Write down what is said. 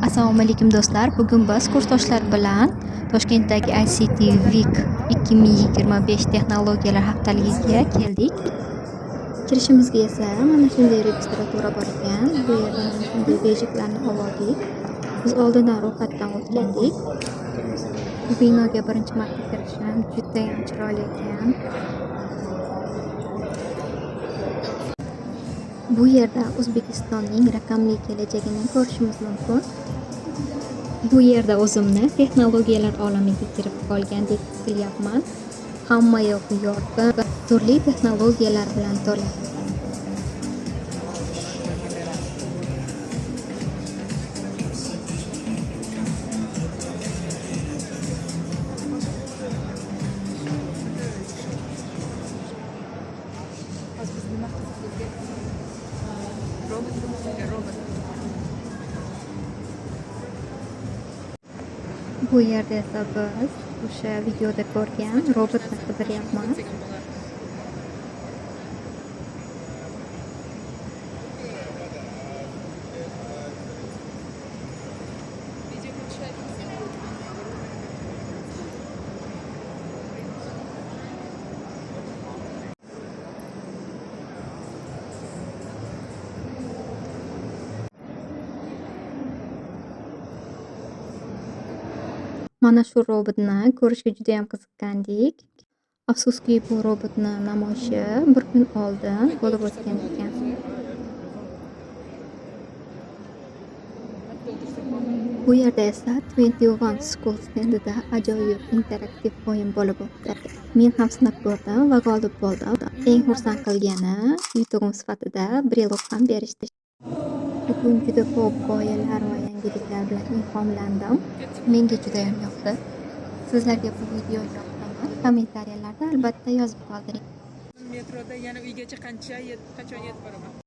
Assalomu alaykum do'stlar. Bugun biz kursdoshlar bilan Toshkentdagi ICT Week 2025 texnologiyalar haftaligiga keldik. Kirishimizga esa mana shunday registratura bor ekan. Bu yerda mana shunday bejiklarni oldik. Biz oldindan ro'yxatdan o'tgandik. Bu binoga birinchi marta kirishim juda ham chiroyli ekan. Bu yerda O'zbekistonning raqamli kelajagini ko'rishimiz mumkin. Bu yerda o'zimni texnologiyalar olamiga kirib qolgandek his qilyapman. Hamma yoq yorqin, turli texnologiyalar bilan to'la. Bu yerda esa biz o'sha videoda ko'rgan robotni qidiryapmiz. Mana shu robotni ko'rishga juda ham qiziqqandik. Afsuski, bu robotni namoyishi bir kun oldin bo'lib o'tgan ekan. Bu yerda esa 21 School stendida ajoyib interaktiv o'yin bo'lib o'tdi. Men ham sinab ko'rdim va g'olib bo'ldim. Eng xursand qilgani yutug'im sifatida brelok ham berishdi. Bugun juda ko'p g'oyalar va yangiliklar bilan ilhomlandim. Menga juda ham yoqdi. Sizlarga bu video yoqdimi? Kommentariyalarda albatta yozib qoldiring. Metroda yana uygacha qachon yetib boraman?